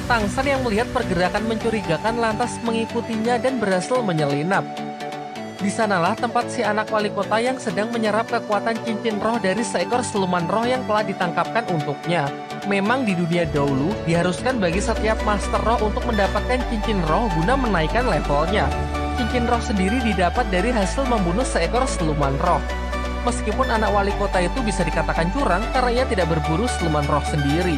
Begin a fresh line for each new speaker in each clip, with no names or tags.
Tang San yang melihat pergerakan mencurigakan lantas mengikutinya dan berhasil menyelinap. Di sanalah tempat si anak wali kota yang sedang menyerap kekuatan cincin roh dari seekor siluman roh yang telah ditangkapkan untuknya. Memang di dunia dahulu diharuskan bagi setiap master roh untuk mendapatkan cincin roh guna menaikkan levelnya. Cincin roh sendiri didapat dari hasil membunuh seekor siluman roh. Meskipun anak wali kota itu bisa dikatakan curang karena ia tidak berburu siluman roh sendiri.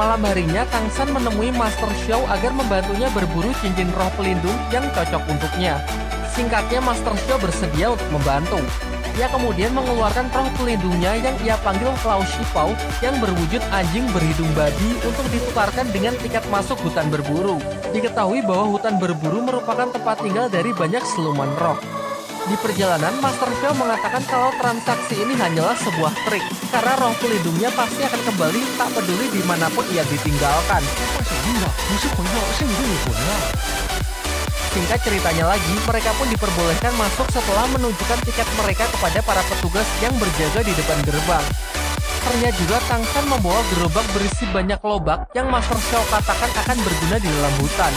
Malam harinya, Tang San menemui Master Xiao agar membantunya berburu cincin roh pelindung yang cocok untuknya. Singkatnya, Master Xiao bersedia untuk membantu. Ia kemudian mengeluarkan roh pelindungnya yang ia panggil Claw Shipao yang berwujud anjing berhidung babi untuk ditukarkan dengan tiket masuk hutan berburu. Diketahui bahwa hutan berburu merupakan tempat tinggal dari banyak siluman roh. Di perjalanan, Master Xiao mengatakan kalau transaksi ini hanyalah sebuah trik, karena roh pelindungnya pasti akan kembali tak peduli dimanapun ia ditinggalkan. Singkat ceritanya lagi, mereka pun diperbolehkan masuk setelah menunjukkan tiket mereka kepada para petugas yang berjaga di depan gerbang. Ternyata juga Tang San membawa gerobak berisi banyak lobak yang Master Xiao katakan akan berguna di dalam hutan.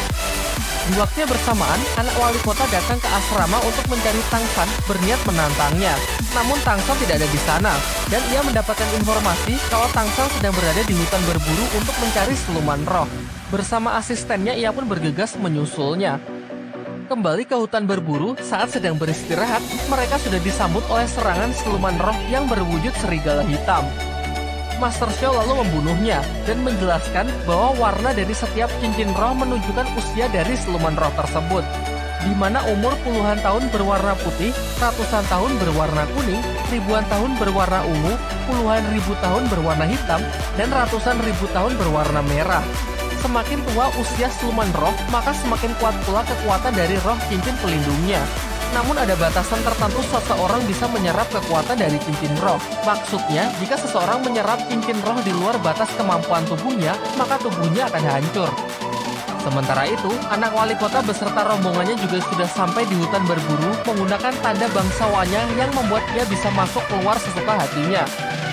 Di waktunya bersamaan, anak wali kota datang ke asrama untuk mencari Tang San berniat menantangnya. Namun Tang San tidak ada di sana, dan ia mendapatkan informasi kalau Tang San sedang berada di hutan berburu untuk mencari siluman roh. Bersama asistennya, ia pun bergegas menyusulnya. Kembali ke hutan berburu, saat sedang beristirahat, mereka sudah disambut oleh serangan siluman roh yang berwujud serigala hitam. Master Xiao lalu membunuhnya dan menjelaskan bahwa warna dari setiap cincin roh menunjukkan usia dari siluman roh tersebut, di mana umur puluhan tahun berwarna putih, ratusan tahun berwarna kuning, ribuan tahun berwarna ungu, puluhan ribu tahun berwarna hitam, dan ratusan ribu tahun berwarna merah. Semakin tua usia siluman roh, maka semakin kuat pula kekuatan dari roh cincin pelindungnya. Namun ada batasan tertentu seseorang bisa menyerap kekuatan dari cincin roh. Maksudnya, jika seseorang menyerap cincin roh di luar batas kemampuan tubuhnya, maka tubuhnya akan hancur. Sementara itu, anak wali kota beserta rombongannya juga sudah sampai di hutan berburu menggunakan tanda bangsawanya yang membuat ia bisa masuk keluar sesuka hatinya.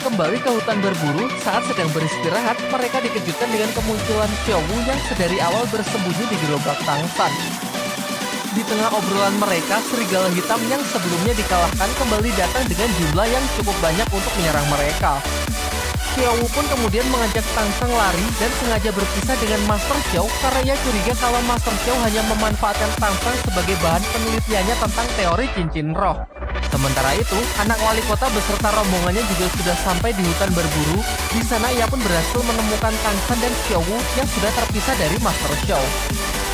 Kembali ke hutan berburu, saat sedang beristirahat, mereka dikejutkan dengan kemunculan Xiao Wu yang sedari awal bersembunyi di gerobak Tang San. Di tengah obrolan mereka, serigala hitam yang sebelumnya dikalahkan kembali datang dengan jumlah yang cukup banyak untuk menyerang mereka. Xiao Wu pun kemudian mengajak Tang San lari dan sengaja berpisah dengan Master Xiao karena ia curiga kalau Master Xiao hanya memanfaatkan Tang San sebagai bahan penelitiannya tentang teori cincin roh. Sementara itu, anak wali kota beserta rombongannya juga sudah sampai di hutan berburu. Di sana ia pun berhasil menemukan Tang San dan Xiao Wu yang sudah terpisah dari Master Xiao.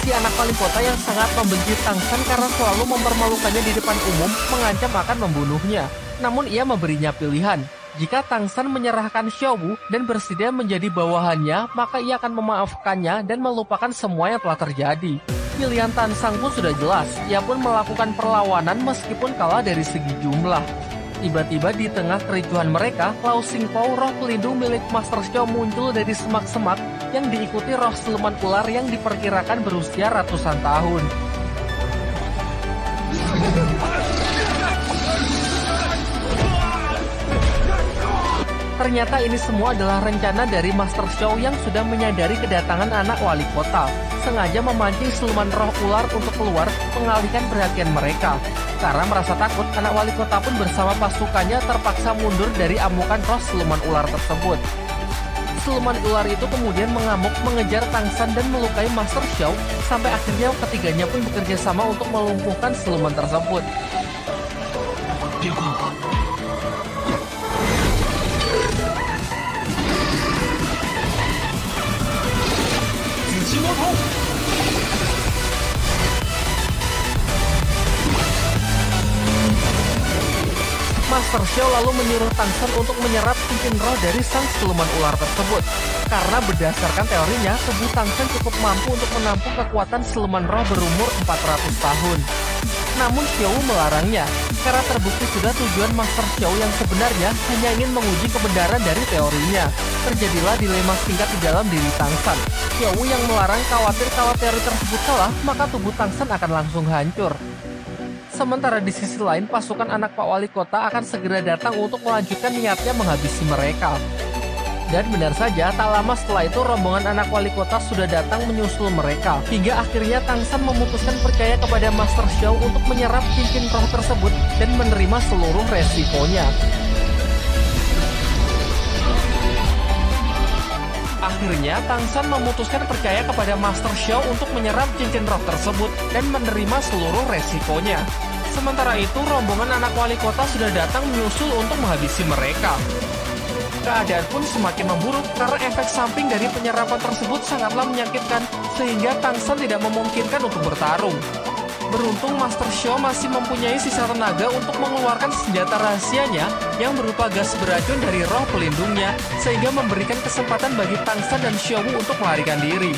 Si anak wali kota yang sangat membenci Tang San karena selalu mempermalukannya di depan umum mengancam akan membunuhnya. Namun ia memberinya pilihan. Jika Tang San menyerahkan Xiao Wu dan bersedia menjadi bawahannya, maka ia akan memaafkannya dan melupakan semua yang telah terjadi. Pilihan Tan Sang pun sudah jelas, ia pun melakukan perlawanan meskipun kalah dari segi jumlah. Tiba-tiba di tengah kericuhan mereka, Lao Xingpao, roh pelindung milik Master Xiao muncul dari semak-semak yang diikuti roh siluman ular yang diperkirakan berusia ratusan tahun. Ternyata ini semua adalah rencana dari Master Xiao yang sudah menyadari kedatangan anak wali kota. Sengaja memancing siluman roh ular untuk keluar, mengalihkan perhatian mereka. Karena merasa takut, anak wali kota pun bersama pasukannya terpaksa mundur dari amukan roh siluman ular tersebut. Siluman ular itu kemudian mengamuk mengejar Tang San dan melukai Master Xiao, sampai akhirnya ketiganya pun bekerja sama untuk melumpuhkan siluman tersebut. Master Xiao lalu menyuruh Tang San untuk menyerap cincin roh dari sang siluman ular tersebut. Karena berdasarkan teorinya, tubuh Tang San cukup mampu untuk menampung kekuatan siluman roh berumur 400 tahun. Namun Xiao Wu melarangnya, karena terbukti sudah tujuan Master Xiao yang sebenarnya hanya ingin menguji kebenaran dari teorinya. Terjadilah dilema singkat di dalam diri Tang San. Xiao Wu yang melarang khawatir kalau teori tersebut salah, maka tubuh Tang San akan langsung hancur. Sementara di sisi lain, pasukan anak Pak Wali Kota akan segera datang untuk melanjutkan niatnya menghabisi mereka. Dan benar saja, tak lama setelah itu rombongan anak wali kota sudah datang menyusul mereka. Hingga akhirnya Tang San memutuskan percaya kepada Master Xiao untuk menyerap cincin roh tersebut dan menerima seluruh resikonya. Akhirnya, Tang San memutuskan percaya kepada Master Xiao untuk menyerap cincin roh tersebut dan menerima seluruh resikonya. Sementara itu, rombongan anak wali kota sudah datang menyusul untuk menghabisi mereka. Keadaan pun semakin memburuk karena efek samping dari penyerapan tersebut sangatlah menyakitkan, sehingga Tang San tidak memungkinkan untuk bertarung. Beruntung Master Xiao masih mempunyai sisa tenaga untuk mengeluarkan senjata rahasianya yang berupa gas beracun dari roh pelindungnya, sehingga memberikan kesempatan bagi Tang San dan Xiao Wu untuk melarikan diri.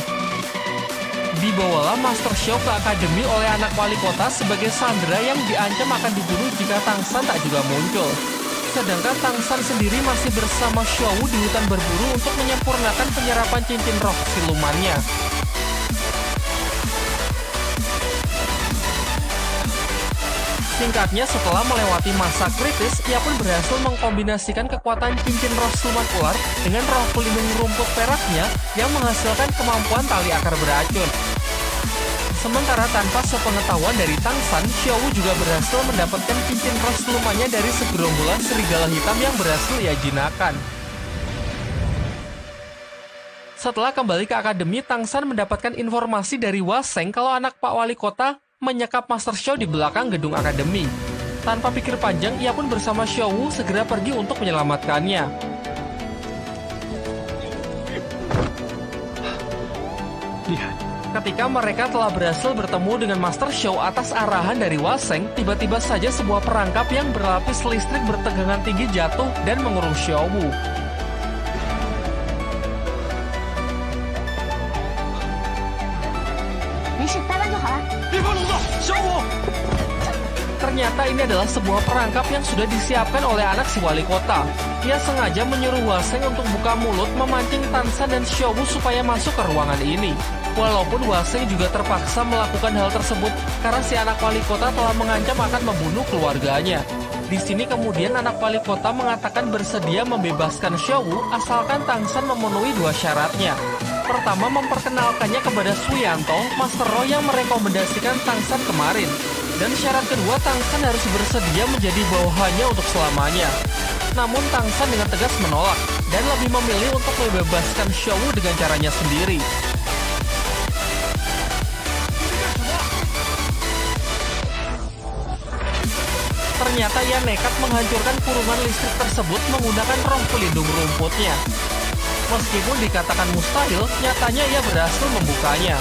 Dibawalah Master Xiao ke akademi oleh anak wali kota sebagai sandera yang diancam akan dibunuh jika Tang San tak juga muncul. Sedangkan Tang San sendiri masih bersama Xiao Wu di hutan berburu untuk menyempurnakan penyerapan cincin roh silumannya. Singkatnya, setelah melewati masa kritis, ia pun berhasil mengkombinasikan kekuatan cincin roh siluman ular dengan roh pelindung rumput peraknya yang menghasilkan kemampuan tali akar beracun. Sementara tanpa sepengetahuan dari Tang San, Xiao Wu juga berhasil mendapatkan cincin roh silumannya dari segerombolan serigala hitam yang berhasil ia jinakkan. Setelah kembali ke akademi, Tang San mendapatkan informasi dari Hua Sheng kalau anak Pak Wali Kota menyekap Master Xiao di belakang gedung akademi. Tanpa pikir panjang, ia pun bersama Xiao Wu segera pergi untuk menyelamatkannya. Ketika mereka telah berhasil bertemu dengan Master Xiao atas arahan dari Hua Sheng, tiba-tiba saja sebuah perangkap yang berlapis listrik bertegangan tinggi jatuh dan mengurung Xiao Wu. Ternyata ini adalah sebuah perangkap yang sudah disiapkan oleh anak si wali kota. Ia sengaja menyuruh Hua Sheng untuk buka mulut memancing Tang San dan Xiao Wu supaya masuk ke ruangan ini. Walaupun Hua Sheng juga terpaksa melakukan hal tersebut karena si anak wali kota telah mengancam akan membunuh keluarganya. Di sini kemudian anak wali kota mengatakan bersedia membebaskan Xiao Wu asalkan Tang San memenuhi dua syaratnya. Pertama, memperkenalkannya kepada Suyanto, Master Roh yang merekomendasikan Tang San kemarin. Dan syarat kedua, Tang San harus bersedia menjadi bawahannya untuk selamanya. Namun Tang San dengan tegas menolak dan lebih memilih untuk membebaskan Xiao Wu dengan caranya sendiri. Ternyata ia nekat menghancurkan kurungan listrik tersebut menggunakan roh pelindung rumputnya. Meskipun dikatakan mustahil, nyatanya ia berhasil membukanya.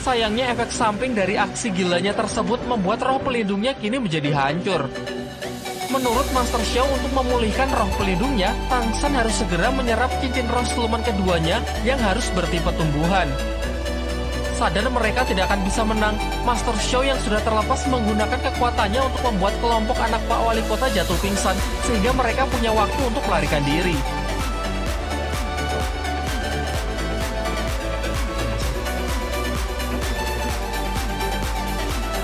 Sayangnya efek samping dari aksi gilanya tersebut membuat roh pelindungnya kini menjadi hancur. Menurut Master Xiao, untuk memulihkan roh pelindungnya, Tang San harus segera menyerap cincin roh siluman keduanya yang harus bertipe tumbuhan. Sadar mereka tidak akan bisa menang, Master Xiao yang sudah terlepas menggunakan kekuatannya untuk membuat kelompok anak Pak Wali Kota jatuh pingsan, sehingga mereka punya waktu untuk melarikan diri.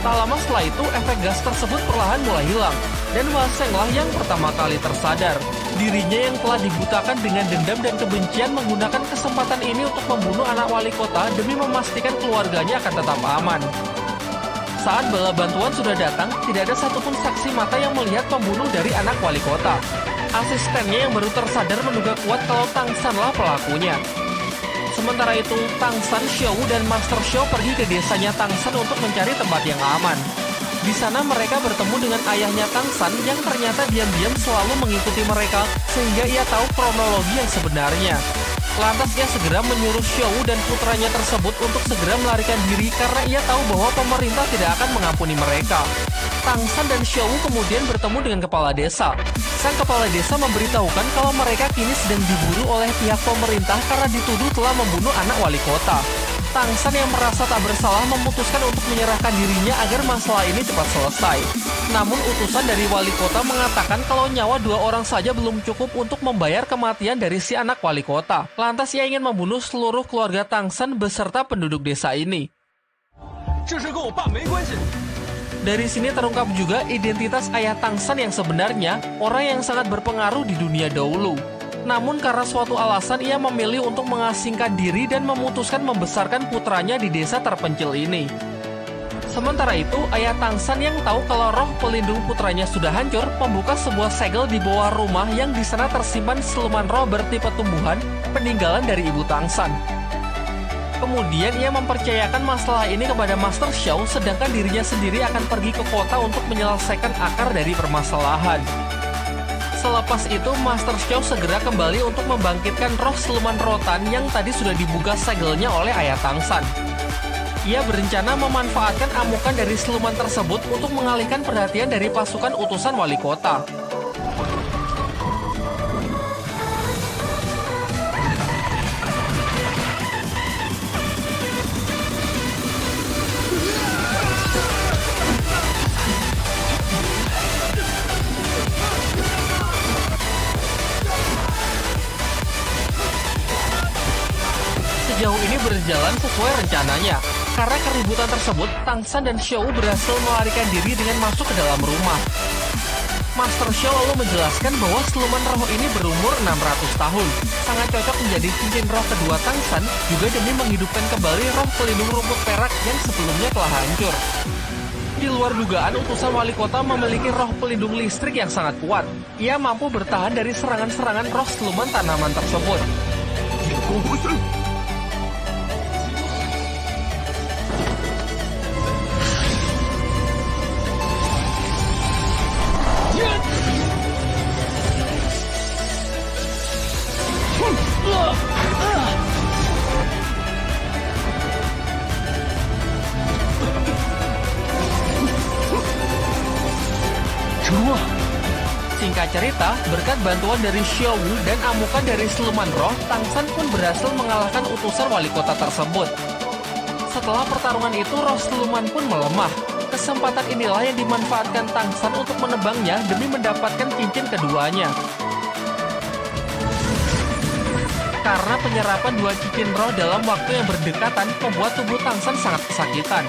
Tak lama setelah itu, efek gas tersebut perlahan mulai hilang, dan Hua Sheng lah yang pertama kali tersadar. Dirinya yang telah dibutakan dengan dendam dan kebencian menggunakan kesempatan ini untuk membunuh anak wali kota demi memastikan keluarganya akan tetap aman. Saat bala bantuan sudah datang, tidak ada satupun saksi mata yang melihat pembunuh dari anak wali kota. Asistennya yang baru tersadar menduga kuat kalau Tang San lah pelakunya. Sementara itu, Tang San, Xiao Wu, dan Master Xiao pergi ke desanya Tang San untuk mencari tempat yang aman. Di sana mereka bertemu dengan ayahnya Tang San yang ternyata diam-diam selalu mengikuti mereka sehingga ia tahu kronologi yang sebenarnya. Lantas ia segera menyuruh Xiao Wu dan putranya tersebut untuk segera melarikan diri karena ia tahu bahwa pemerintah tidak akan mengampuni mereka. Tang San dan Xiao Wu kemudian bertemu dengan kepala desa. Sang kepala desa memberitahukan kalau mereka kini sedang diburu oleh pihak pemerintah karena dituduh telah membunuh anak wali kota. Tang San yang merasa tak bersalah memutuskan untuk menyerahkan dirinya agar masalah ini cepat selesai. Namun utusan dari wali kota mengatakan kalau nyawa dua orang saja belum cukup untuk membayar kematian dari si anak wali kota. Lantas ia ingin membunuh seluruh keluarga Tang San beserta penduduk desa ini. Dari sini terungkap juga identitas ayah Tangsan yang sebenarnya, orang yang sangat berpengaruh di dunia dahulu. Namun karena suatu alasan ia memilih untuk mengasingkan diri dan memutuskan membesarkan putranya di desa terpencil ini. Sementara itu, ayah Tangsan yang tahu kalau roh pelindung putranya sudah hancur, membuka sebuah segel di bawah rumah yang di sana tersimpan siluman roh bertipe tumbuhan peninggalan dari ibu Tangsan. Kemudian ia mempercayakan masalah ini kepada Master Xiao, sedangkan dirinya sendiri akan pergi ke kota untuk menyelesaikan akar dari permasalahan. Selepas itu, Master Xiao segera kembali untuk membangkitkan roh siluman rotan yang tadi sudah dibuka segelnya oleh ayah Tangsan. Ia berencana memanfaatkan amukan dari siluman tersebut untuk mengalihkan perhatian dari pasukan utusan wali kota. Sejauh ini berjalan sesuai rencananya. Karena keributan tersebut, Tangsan dan Xiao berhasil melarikan diri dengan masuk ke dalam rumah. Master Xiao lalu menjelaskan bahwa siluman roh ini berumur 600 tahun. Sangat cocok menjadi cincin roh kedua Tangsan, juga demi menghidupkan kembali roh pelindung rumput perak yang sebelumnya telah hancur. Di luar dugaan, utusan wali kota memiliki roh pelindung listrik yang sangat kuat. Ia mampu bertahan dari serangan-serangan roh siluman tanaman tersebut. Singkat cerita, berkat bantuan dari Xiao Wu dan amukan dari siluman roh, Tangsan pun berhasil mengalahkan utusan wali kota tersebut. Setelah pertarungan itu, roh siluman pun melemah. Kesempatan inilah yang dimanfaatkan Tangsan untuk menebangnya demi mendapatkan cincin keduanya. Karena penyerapan dua cincin roh dalam waktu yang berdekatan membuat tubuh Tangsan sangat kesakitan.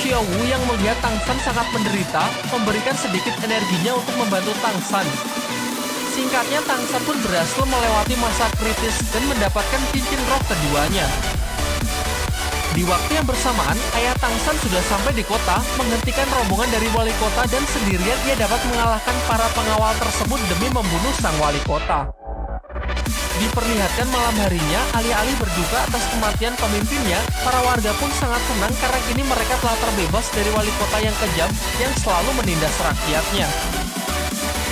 Xiao Wu yang melihat Tangsan sangat menderita, memberikan sedikit energinya untuk membantu Tangsan. Singkatnya, Tangsan pun berhasil melewati masa kritis dan mendapatkan cincin roh keduanya. Di waktu yang bersamaan, ayah Tangsan sudah sampai di kota, menghentikan rombongan dari wali kota dan sendirian ia dapat mengalahkan para pengawal tersebut demi membunuh sang wali kota. Diperlihatkan malam harinya, alih-alih berduka atas kematian pemimpinnya, para warga pun sangat senang karena kini mereka telah terbebas dari wali kota yang kejam yang selalu menindas rakyatnya.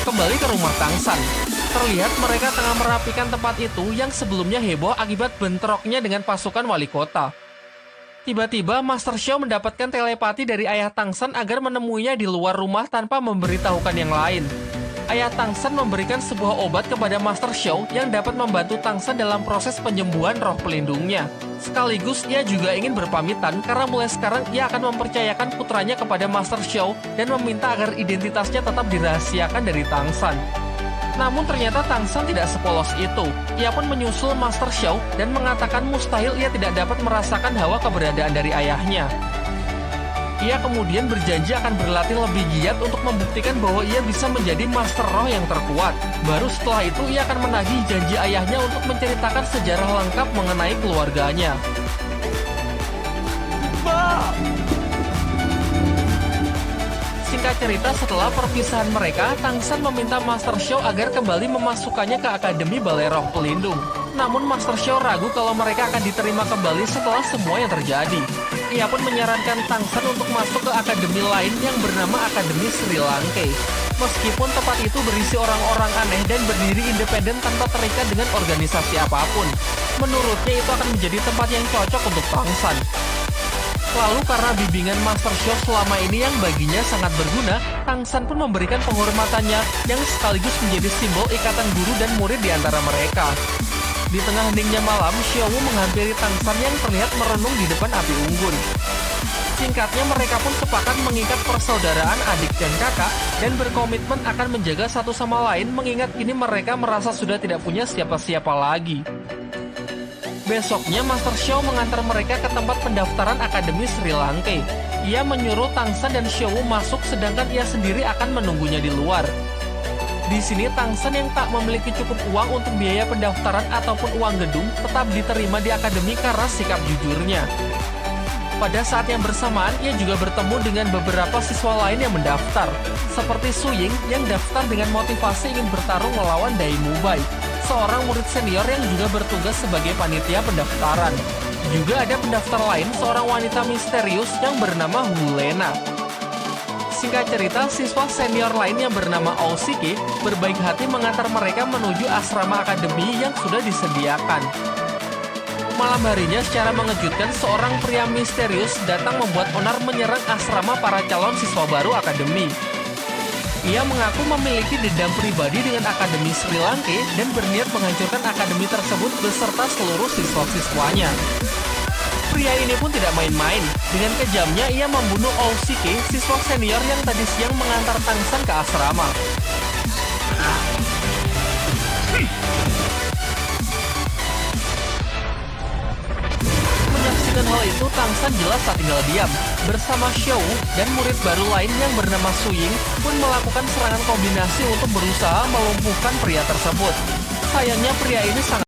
Kembali ke rumah Tangsan, terlihat mereka tengah merapikan tempat itu yang sebelumnya heboh akibat bentroknya dengan pasukan wali kota. Tiba-tiba Master Xiao mendapatkan telepati dari ayah Tangsan agar menemuinya di luar rumah tanpa memberitahukan yang lain. Ayah Tangsan memberikan sebuah obat kepada Master Xiao yang dapat membantu Tangsan dalam proses penyembuhan roh pelindungnya. Sekaligus ia juga ingin berpamitan karena mulai sekarang ia akan mempercayakan putranya kepada Master Xiao dan meminta agar identitasnya tetap dirahasiakan dari Tangsan. Namun ternyata Tangsan tidak sepolos itu. Ia pun menyusul Master Xiao dan mengatakan mustahil ia tidak dapat merasakan hawa keberadaan dari ayahnya. Ia kemudian berjanji akan berlatih lebih giat untuk membuktikan bahwa ia bisa menjadi master roh yang terkuat. Baru setelah itu ia akan menagih janji ayahnya untuk menceritakan sejarah lengkap mengenai keluarganya. Singkat cerita, setelah perpisahan mereka, Tangsan meminta Master Xiao agar kembali memasukkannya ke Akademi Balai Roh Pelindung. Namun Master Xiao ragu kalau mereka akan diterima kembali setelah semua yang terjadi. Ia pun menyarankan Tangsan untuk masuk ke akademi lain yang bernama Akademi Sri Lanka. Meskipun tempat itu berisi orang-orang aneh dan berdiri independen tanpa terikat dengan organisasi apapun. Menurutnya itu akan menjadi tempat yang cocok untuk Tangsan. Lalu karena bimbingan Master Xiao selama ini yang baginya sangat berguna, Tangsan pun memberikan penghormatannya yang sekaligus menjadi simbol ikatan guru dan murid di antara mereka. Di tengah heningnya malam, Xiao Wu menghampiri Tangsan yang terlihat merenung di depan api unggun. Singkatnya, mereka pun sepakat mengikat persaudaraan adik dan kakak dan berkomitmen akan menjaga satu sama lain mengingat kini mereka merasa sudah tidak punya siapa-siapa lagi. Besoknya Master Xiao mengantar mereka ke tempat pendaftaran Akademi Sri Lanka. Ia menyuruh Tang San dan Xiao masuk sedangkan ia sendiri akan menunggunya di luar. Di sini Tang San yang tak memiliki cukup uang untuk biaya pendaftaran ataupun uang gedung tetap diterima di akademi karena sikap jujurnya. Pada saat yang bersamaan, ia juga bertemu dengan beberapa siswa lain yang mendaftar, seperti Su Ying yang daftar dengan motivasi ingin bertarung melawan Dai Mubai, seorang murid senior yang juga bertugas sebagai panitia pendaftaran. Juga ada pendaftar lain, seorang wanita misterius yang bernama Hu Lena. Singkat cerita, siswa senior lain yang bernama Ousike berbaik hati mengantar mereka menuju asrama akademi yang sudah disediakan. Malam harinya, secara mengejutkan, seorang pria misterius datang membuat onar menyerang asrama para calon siswa baru akademi. Ia mengaku memiliki dendam pribadi dengan Akademi Sri Lanka dan berniat menghancurkan akademi tersebut beserta seluruh siswa-siswanya. Pria ini pun tidak main-main. Dengan kejamnya, ia membunuh Ousike, siswa senior yang tadi siang mengantar Tang San ke asrama. Menyaksikan hal itu, Tang San jelas tak tinggal diam. Bersama Xiao dan murid baru lain yang bernama Su Ying pun melakukan serangan kombinasi untuk berusaha melumpuhkan pria tersebut. Sayangnya pria ini sangat